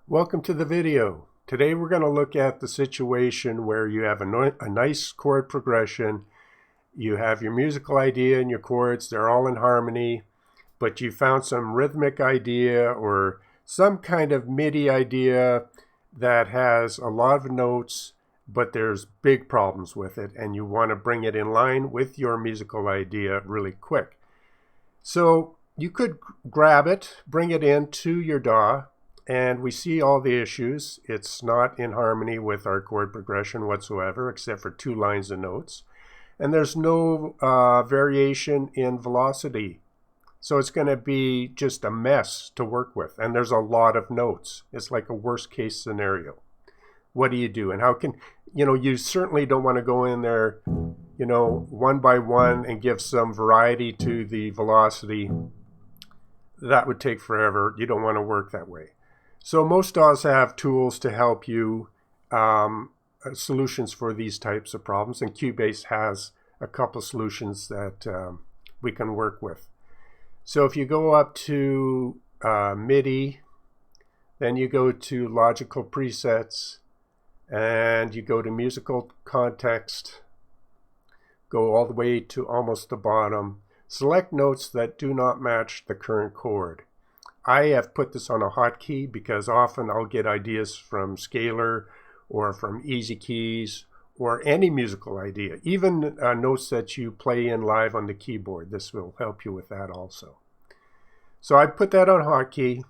Welcome to the video. Today we're going to look at the situation where you have a nice chord progression, you have your musical idea and your chords, they're all in harmony, but you found some rhythmic idea or some kind of MIDI idea that has a lot of notes, but there's big problems with it, and you want to bring it in line with your musical idea really quick. So you could grab it, bring it into your DAW, and we see all the issues. It's not in harmony with our chord progression whatsoever, except for 2 lines of notes. And there's no variation in velocity. So it's going to be just a mess to work with. And there's a lot of notes. It's like a worst case scenario. What do you do? And how can, you certainly don't want to go in there, one by one and give some variety to the velocity. That would take forever. You don't want to work that way. So most DAWs have tools to help you, solutions for these types of problems, and Cubase has a couple solutions that we can work with. So if you go up to MIDI, then you go to Logical Presets, and you go to Musical Context, go all the way to almost the bottom, select notes that do not match the current chord. I have put this on a hotkey because often I'll get ideas from Scalar or from Easy Keys or any musical idea, even notes that you play in live on the keyboard. This will help you with that also. So I put that on hotkey.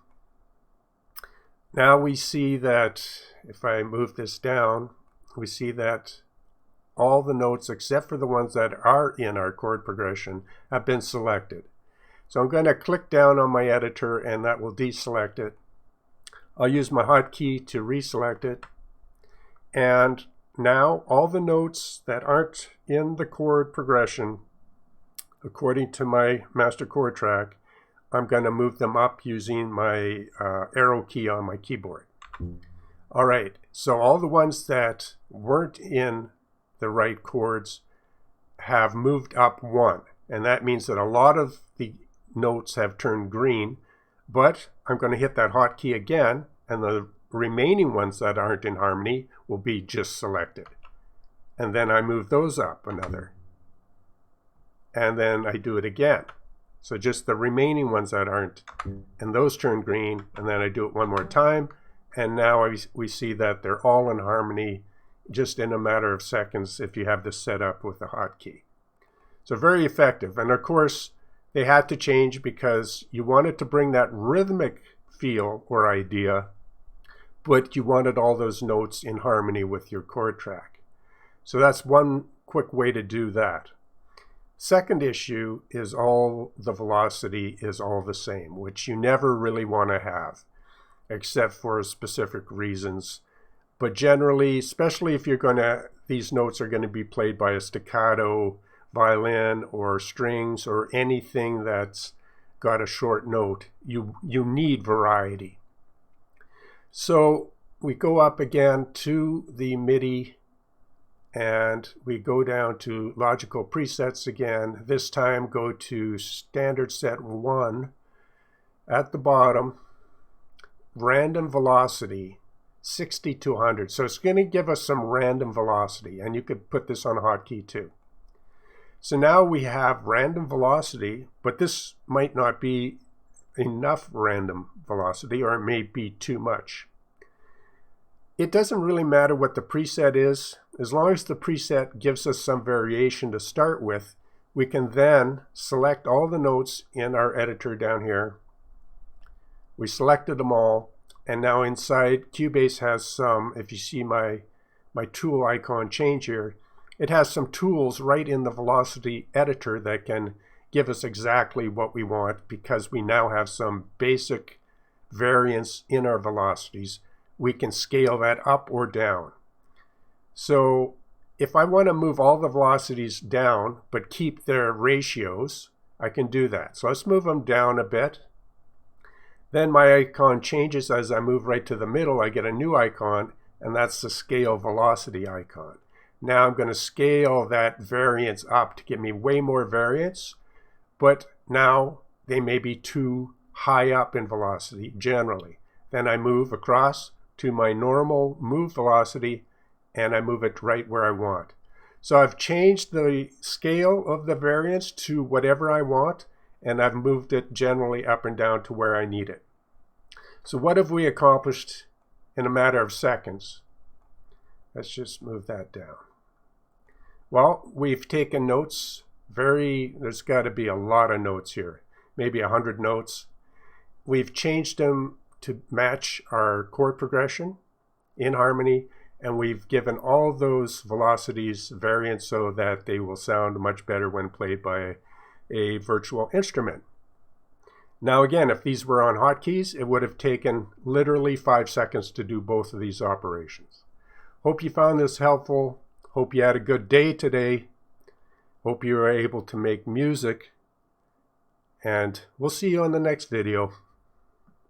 Now we see that if I move this down, we see that all the notes except for the ones that are in our chord progression have been selected. So I'm going to click down on my editor and that will deselect it. I'll use my hotkey to reselect it. And now all the notes that aren't in the chord progression, according to my master chord track, I'm going to move them up using my arrow key on my keyboard. All right, so all the ones that weren't in the right chords have moved up 1. And that means that a lot of the notes have turned green, but I'm going to hit that hotkey again, and the remaining ones that aren't in harmony will be just selected. And then I move those up another. And then I do it again. So just the remaining ones that aren't, and those turn green, and then I do it one more time, and now we see that they're all in harmony just in a matter of seconds if you have this set up with the hotkey. So very effective. And of course, they had to change because you wanted to bring that rhythmic feel or idea, but you wanted all those notes in harmony with your chord track. So that's one quick way to do that. Second issue is all the velocity is all the same, which you never really want to have, except for specific reasons. But generally, especially if these notes are going to be played by a staccato violin or strings or anything that's got a short note, you need variety. So we go up again to the MIDI and we go down to Logical Presets again. This time go to Standard Set 1 at the bottom, Random Velocity 60 to 100. So it's going to give us some random velocity, and you could put this on a hotkey too. So now we have random velocity, but this might not be enough random velocity, or it may be too much. It doesn't really matter what the preset is. As long as the preset gives us some variation to start with, we can then select all the notes in our editor down here. We selected them all, and now inside Cubase has some, if you see my tool icon change here, it has some tools right in the velocity editor that can give us exactly what we want because we now have some basic variance in our velocities. We can scale that up or down. So if I want to move all the velocities down but keep their ratios, I can do that. So let's move them down a bit. Then my icon changes as I move right to the middle. I get a new icon, and that's the scale velocity icon. Now I'm going to scale that variance up to give me way more variance, but now they may be too high up in velocity generally. then I move across to my normal move velocity, and I move it right where I want. So I've changed the scale of the variance to whatever I want, and I've moved it generally up and down to where I need it. So what have we accomplished in a matter of seconds? Let's just move that down. Well, we've taken notes, there's got to be a lot of notes here, maybe 100 notes. We've changed them to match our chord progression in harmony, and we've given all those velocities variance so that they will sound much better when played by a virtual instrument. Now again, if these were on hotkeys, it would have taken literally 5 seconds to do both of these operations. Hope you found this helpful. Hope you had a good day today. Hope you were able to make music. And we'll see you on the next video.